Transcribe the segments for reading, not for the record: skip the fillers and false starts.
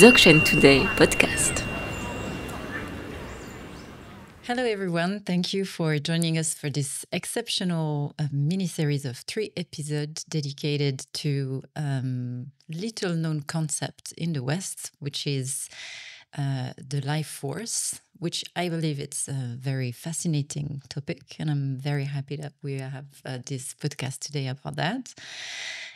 Dzogchen Today podcast. Hello, everyone. Thank you for joining us for this exceptional mini-series of 3 episodes dedicated to little-known concept in the West, which is the life force, which I believe it's a very fascinating topic, and I'm very happy that we have this podcast today about that.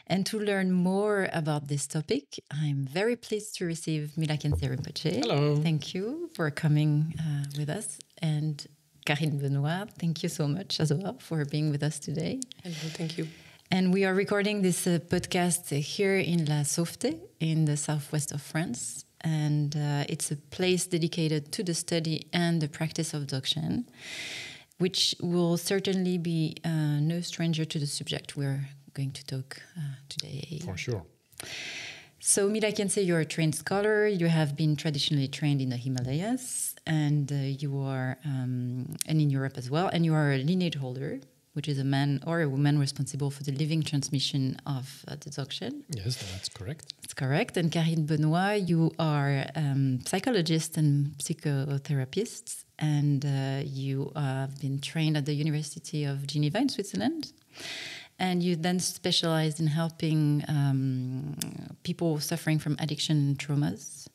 And to learn more about this topic, I'm very pleased to receive Mila Khyentse. Hello. Thank you for coming with us. And Carine, Benoît, thank you so much as well for being with us today. Hello, thank you. And we are recording this podcast here in La Sauveté in the southwest of France. And it's a place dedicated to the study and the practice of Dzogchen, which will certainly be no stranger to the subject we're going to talk today. For sure. So Mila Khyentse, you're a trained scholar. You have been traditionally trained in the Himalayas, and you are, and in Europe as well. And you are a lineage holder, which is a man or a woman responsible for the living transmission of the Dzogchen. Yes, that's correct. That's correct. And Carine, Benoît, you are psychologist and psychotherapist, and you have been trained at the University of Geneva in Switzerland. And you then specialized in helping people suffering from addiction and traumas.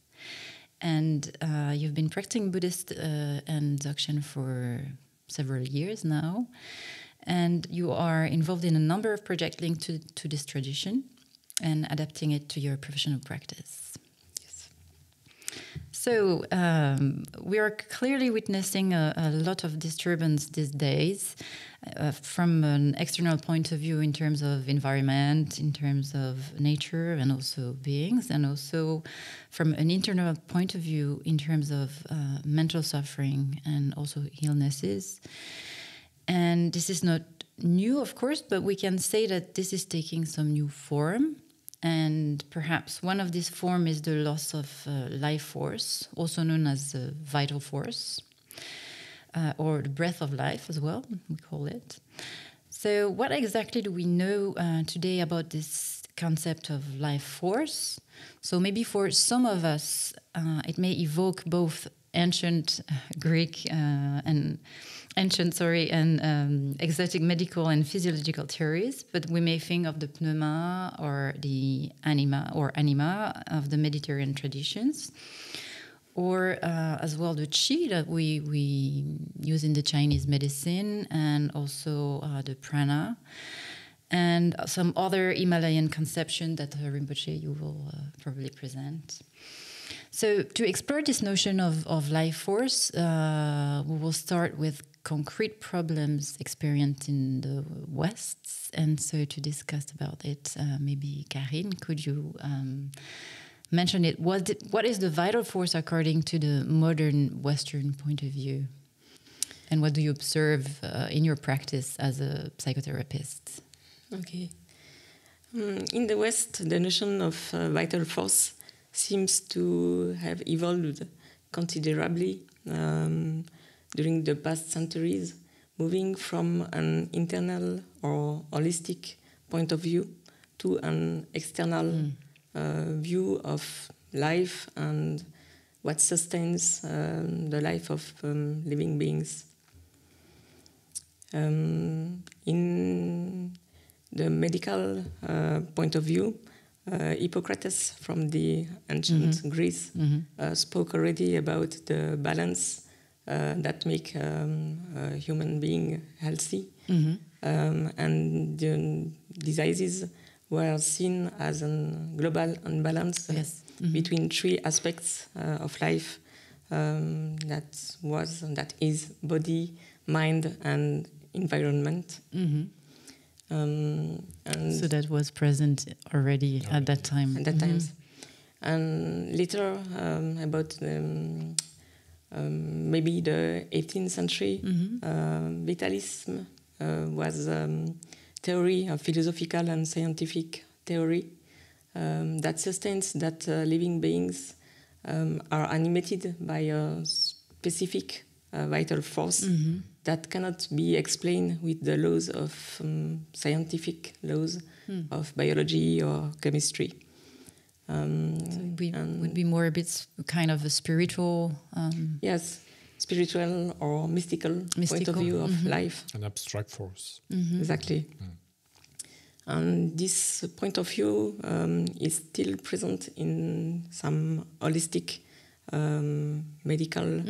And you've been practicing Buddhist and Dzogchen for several years now. And you are involved in a number of projects linked to this tradition and adapting it to your professional practice. Yes. So we are clearly witnessing a lot of disturbance these days. From an external point of view in terms of environment, in terms of nature and also beings, and also from an internal point of view in terms of mental suffering and also illnesses. And this is not new, of course, but we can say that this is taking some new form. And perhaps one of these forms is the loss of life force, also known as the vital force. Or the breath of life as well, we call it. So what exactly do we know today about this concept of life force? So maybe for some of us, it may evoke both ancient Greek and exotic medical and physiological theories, but we may think of the pneuma or the anima of the Mediterranean traditions. Or as well the qi that we use in the Chinese medicine, and also the prana, and some other Himalayan conception that Rinpoche you will probably present. So to explore this notion of life force, we will start with concrete problems experienced in the West. And so to discuss about it, maybe Carine, could you mention it? What is the vital force according to the modern Western point of view? And what do you observe in your practice as a psychotherapist? Okay. In the West, the notion of vital force seems to have evolved considerably during the past centuries, moving from an internal or holistic point of view to an external view of life and what sustains the life of living beings. In the medical point of view, Hippocrates from the ancient Greece spoke already about the balance that make a human being healthy, and the diseases were seen as a global imbalance between 3 aspects of life, that is body, mind, and environment. And so that was present already at that time. At that time, and later about maybe the 18th century, vitalism was theory, a philosophical and scientific theory that sustains that living beings are animated by a specific vital force that cannot be explained with the laws of scientific laws of biology or chemistry. So we would be more a bit kind of a spiritual. Yes, spiritual or mystical point of view of life. An abstract force. Exactly. And this point of view is still present in some holistic medical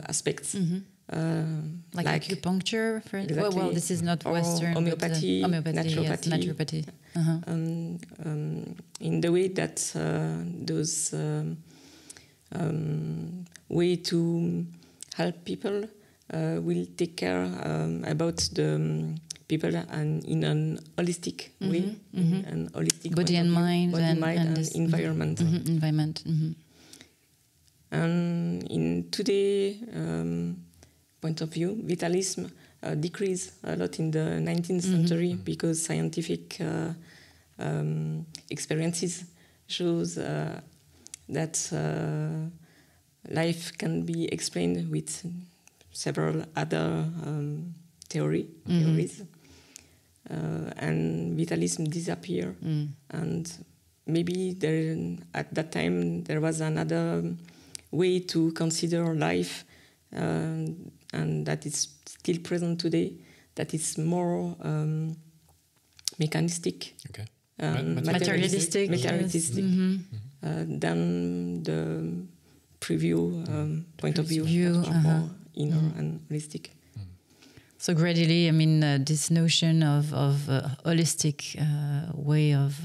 aspects. Like acupuncture, for exactly. Well, this is not or Western. homeopathy, naturopathy. naturopathy. Yes, naturopathy. In the way that those way to help people will take care about the people and in an holistic way, an holistic body and mind, body, mind and this, environment. Environment. And in today point of view, vitalism decreased a lot in the 19th century because scientific experiences shows that life can be explained with several other theories, and vitalism disappeared. And maybe at that time there was another way to consider life, and that is still present today, that is more mechanistic, materialistic than the preview point of view, more inner and holistic. So gradually, I mean, this notion of holistic way of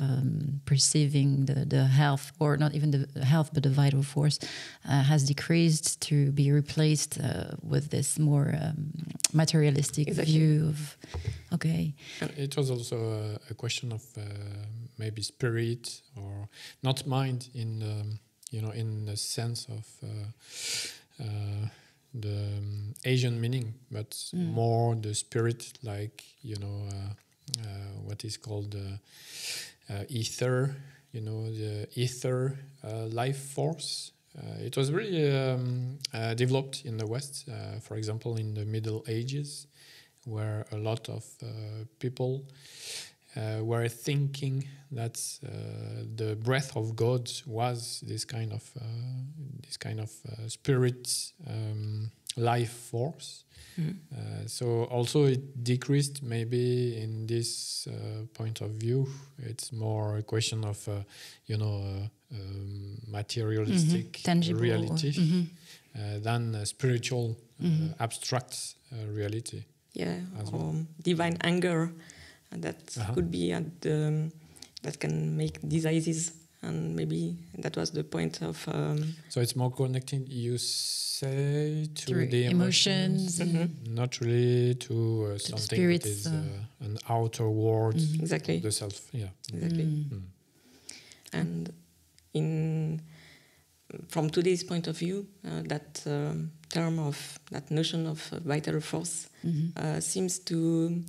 perceiving the health, or not even the health, but the vital force, has decreased to be replaced with this more materialistic view of. Okay. It was also a question of maybe spirit or not mind in in the sense of. The Asian meaning, but more the spirit, like what is called ether, the ether life force. It was really developed in the West, for example, in the Middle Ages, where a lot of people were thinking that the breath of God was this kind of spirit life force. So also it decreased maybe in this point of view. It's more a question of materialistic tangible reality than a spiritual abstract reality. Yeah, or divine anger. That could be that can make diseases, and maybe that was the point of. So it's more connected, you say, to the emotions, not really to something that is an outer world, exactly the self. Yeah, exactly. And from today's point of view, that that notion of vital force seems to.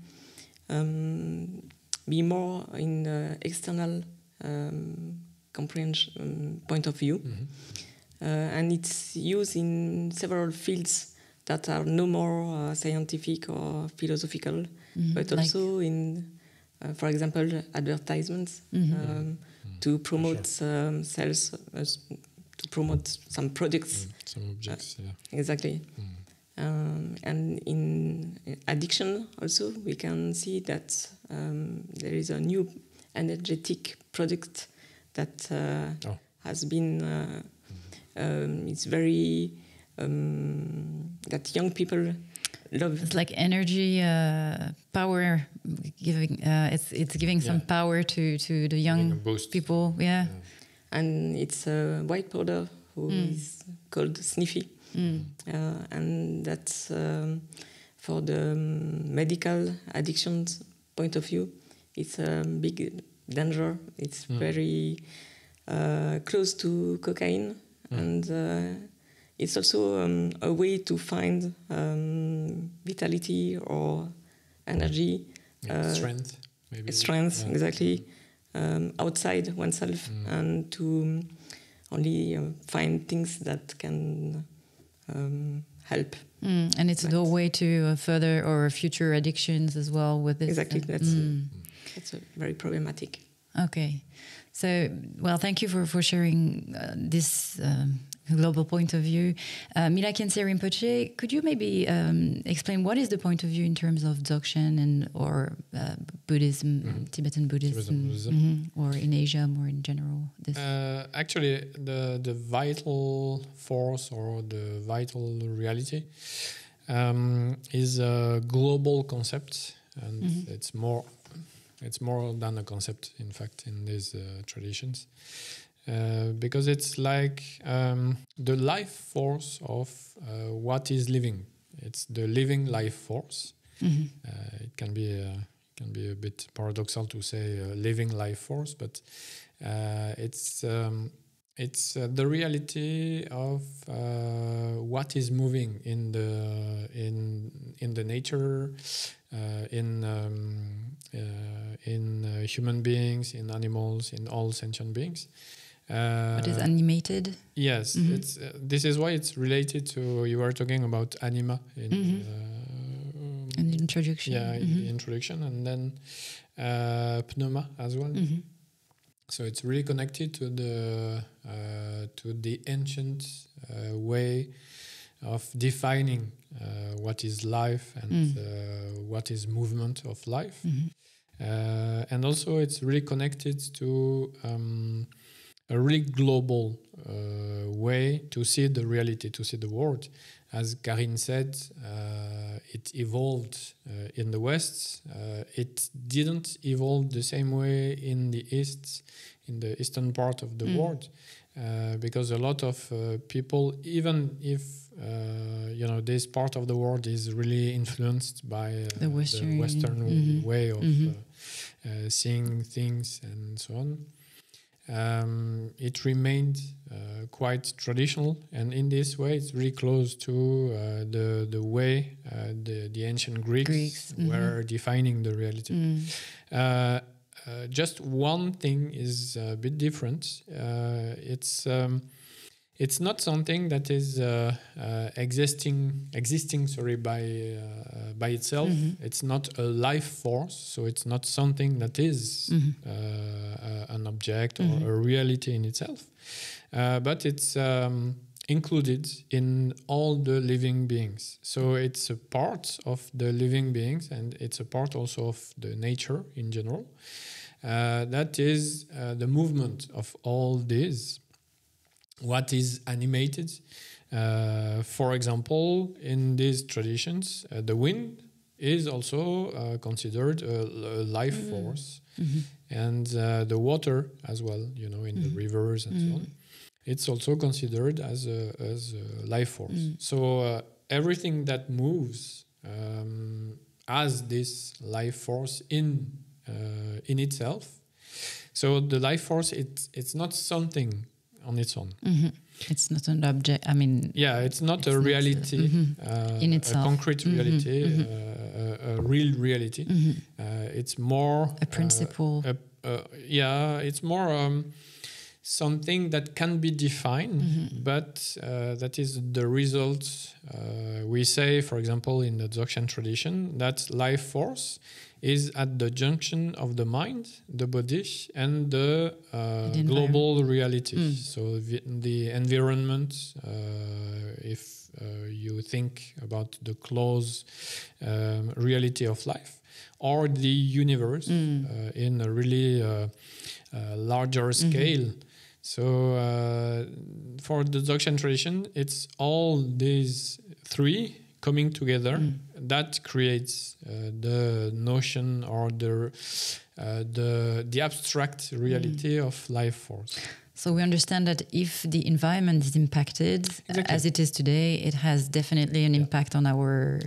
Be more in the external comprehension point of view, and it's used in several fields that are no more scientific or philosophical, but also in, for example, advertisements to promote sales, to promote some products, some objects. Exactly. And in addiction also, we can see that there is a new energetic product that has been, it's very, that young people love. It's like energy, power, giving, it's giving some power to the young people. Yeah. And it's a white powder who is called Sniffy. And that's for the medical addictions point of view, it's a big danger. It's very close to cocaine, and it's also a way to find vitality or energy, strength, maybe. Strength, exactly, outside oneself, and to only find things that can help. And it's a doorway to further or future addictions as well with this. Exactly, that's very problematic. Okay. So, well, thank you for sharing this global point of view. Mila Khyentse Rinpoche, could you maybe explain what is the point of view in terms of Dzogchen or Buddhism, Tibetan Buddhism, or in Asia more in general? Actually, the vital force or the vital reality is a global concept, and it's more than a concept, in fact, in these traditions. Because it's like the life force of what is living. It's the living life force. It can be a bit paradoxal to say living life force, but it's the reality of what is moving in the nature, in human beings, in animals, in all sentient beings. What is animated? Yes, it's this is why it's related to, you were talking about anima in the introduction. Yeah, in the introduction, and then pneuma as well. So it's really connected to the ancient way of defining what is life and what is movement of life, and also it's really connected to a really global way to see the reality, to see the world. As Carine said, it evolved in the West. It didn't evolve the same way in the East, in the eastern part of the world, because a lot of people, even if this part of the world is really influenced by the Western way of seeing things and so on. It remained quite traditional, and in this way it's really close to the way the ancient Greeks were defining the reality. Just one thing is a bit different. It's not something that is existing by itself. It's not a life force, so it's not something that is an object or a reality in itself. But it's included in all the living beings. So it's a part of the living beings, and it's a part also of the nature in general. That is the movement of all these. What is animated? For example, in these traditions, the wind is also considered a life force, and the water as well. In the rivers and so on, it's also considered as a life force. So everything that moves has this life force in itself. So the life force, it's not something on its own. It's not an object. I mean, it's not a reality in itself, a concrete reality, a real reality. It's more a principle. It's more something that can be defined, but that is the result. We say, for example, in the Dzogchen tradition, that life force is at the junction of the mind, the body, and the global reality. So the environment, if you think about the close reality of life, or the universe in a really larger scale. So for the Dzogchen tradition, it's all these three coming together that creates the notion or the abstract reality of life force. So we understand that if the environment is impacted as it is today, it has definitely an impact on our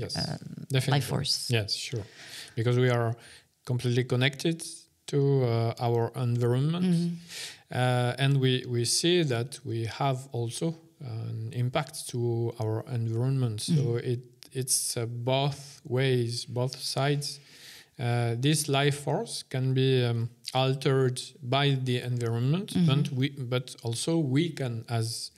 life force. Yes, sure. Because we are completely connected to our environment. And we see that we have also an impact to our environment. So it's both ways, both sides. This life force can be altered by the environment, but also we can, as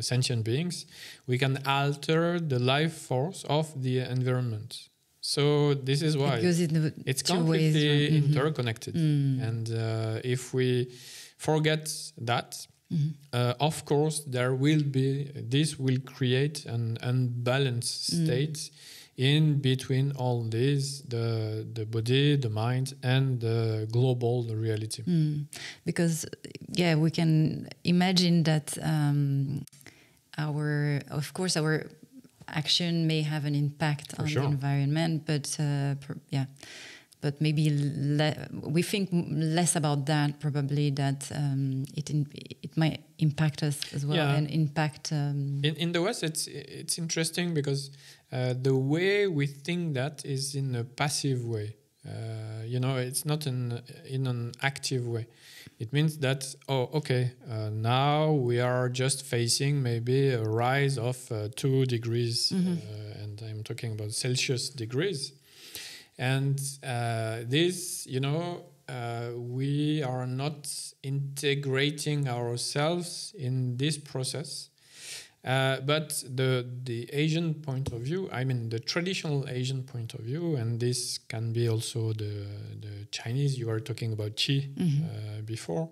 sentient beings, we can alter the life force of the environment. So this is why it goes in it's two ways, completely right? interconnected. And if we forget that, of course, this will create an unbalanced state in between all these, the body, the mind, and the global reality. Because, we can imagine that our action may have an impact on the environment, but but maybe we think less about that. Probably that it might impact us as well, and impact. In the West, it's interesting because the way we think that is in a passive way. It's not in an active way. It means that, now we are just facing maybe a rise of 2 degrees, and I'm talking about Celsius degrees. And this, we are not integrating ourselves in this process. But the Asian point of view, I mean the traditional Asian point of view, and this can be also the Chinese, you were talking about Qi before.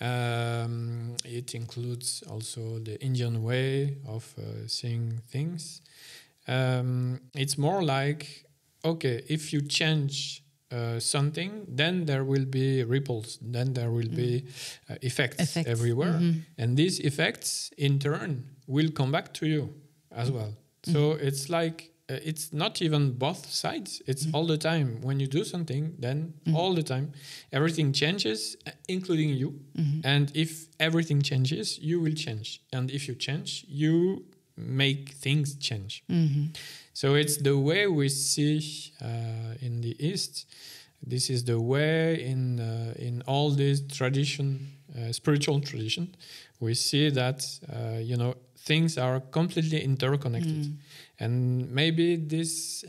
It includes also the Indian way of seeing things. It's more like, if you change something, then there will be ripples, then there will be effects everywhere. And these effects, in turn, will come back to you as well. So it's like, it's not even both sides, it's all the time. When you do something, then all the time, everything changes, including you. And if everything changes, you will change. And if you change, you make things change. So it's the way we see in the East. This is the way in all these spiritual tradition, we see that things are completely interconnected, and maybe this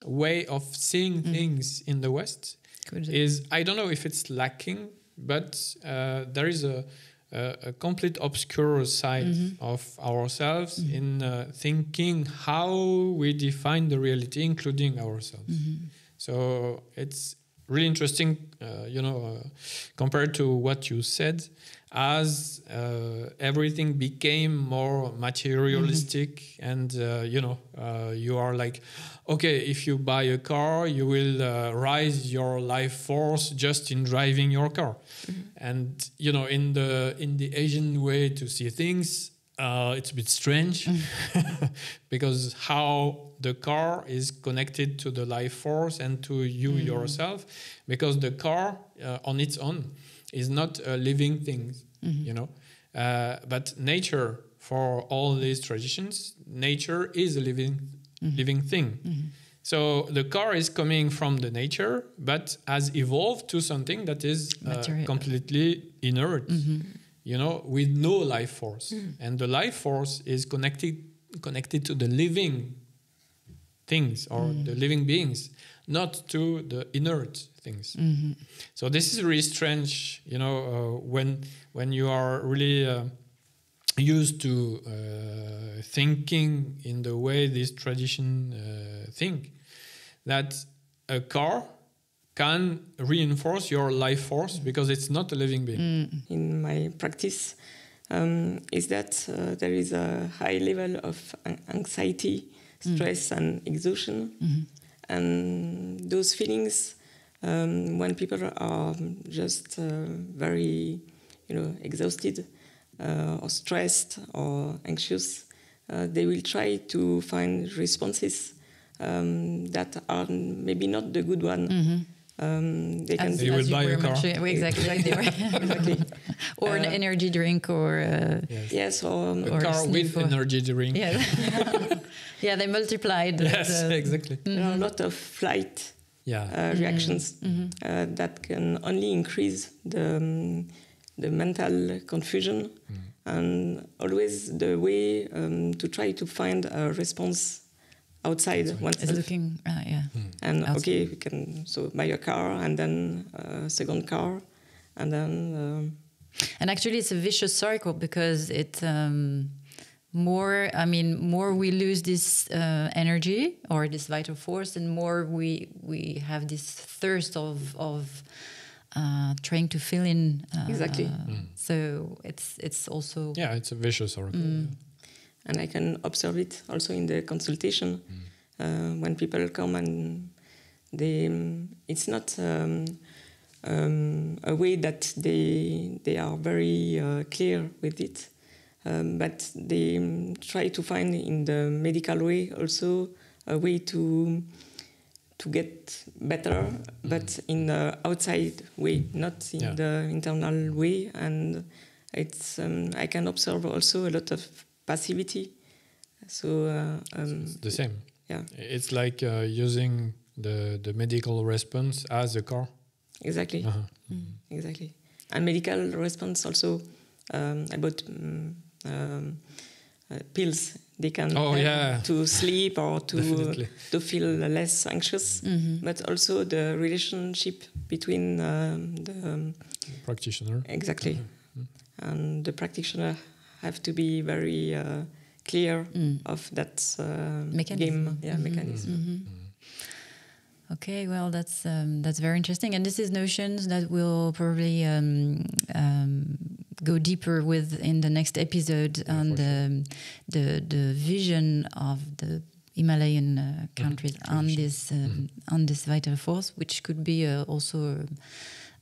way of seeing things in the West is, I don't know if it's lacking, but there is a complete obscure side of ourselves in thinking how we define the reality, including ourselves. So it's really interesting, compared to what you said, as everything became more materialistic, and you are like, if you buy a car, you will rise your life force just in driving your car. And in the Asian way to see things, it's a bit strange because how the car is connected to the life force and to you yourself, because the car on its own is not a living thing, but nature, for all these traditions, nature is a living thing. So the car is coming from the nature, but has evolved to something that is completely inert, with no life force. And the life force is connected to the living things or the living beings, not to the inert things. So this is really strange, when you are really used to thinking in the way this tradition think, that a car can reinforce your life force because it's not a living being. In my practice, is that there is a high level of anxiety, stress, and exhaustion. And those feelings, when people are just very, exhausted or stressed or anxious, they will try to find responses that are maybe not the good one. They will buy a car. Exactly. Or an energy drink, or or a car with energy drink. Yeah, they multiplied. Yes, exactly. There are a lot of flight reactions that can only increase the mental confusion, and always the way to try to find a response outside oneself. Is looking, And outside. we can buy a car, and then a second car, and then. And actually, it's a vicious circle, because it more we lose this energy or this vital force, and more we have this thirst of trying to fill in. Exactly. So it's also it's a vicious circle. And I can observe it also in the consultation when people come and it's not a way that they are very clear with it, but they try to find in the medical way also a way to get better, but in the outside way, not in the internal way. And it's I can observe also a lot of passivity. So it's the same. Yeah, it's like using the medical response as a car. Exactly. Exactly. And medical response also about pills. They can help to sleep or to feel less anxious, but also the relationship between the practitioner. Exactly. And the practitioner have to be very clear of that mechanism. Mechanism. Okay, well, that's very interesting, and this is notions that we'll probably go deeper with in the next episode on the vision of the Himalayan countries on this vital force, which could be also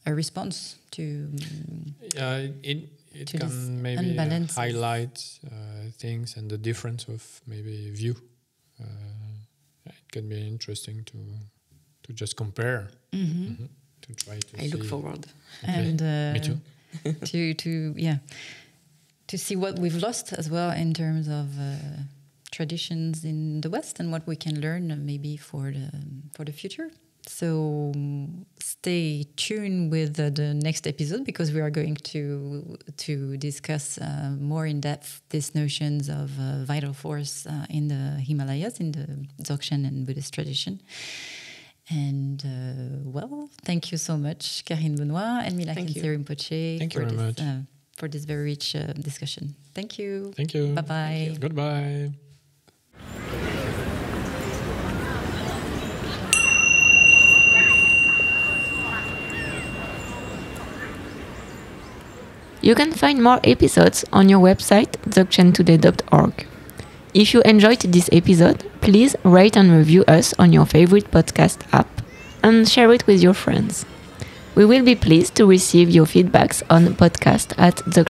a response to. It can maybe highlight things and the difference of maybe view. It can be interesting to just compare, to try to I look forward. Okay. And me too. to see what we've lost as well in terms of traditions in the West and what we can learn maybe for the future. So stay tuned with the next episode, because we are going to discuss more in depth these notions of vital force in the Himalayas, in the Dzogchen and Buddhist tradition. And well, thank you so much, Carine, Benoît, and Mila Khyentse Rinpoche. Thank you very much for this very rich discussion. Thank you. Thank you. Bye bye. Goodbye. You can find more episodes on your website dzogchentoday.org. If you enjoyed this episode, please rate and review us on your favorite podcast app and share it with your friends. We will be pleased to receive your feedbacks on podcast@dzogchen.org.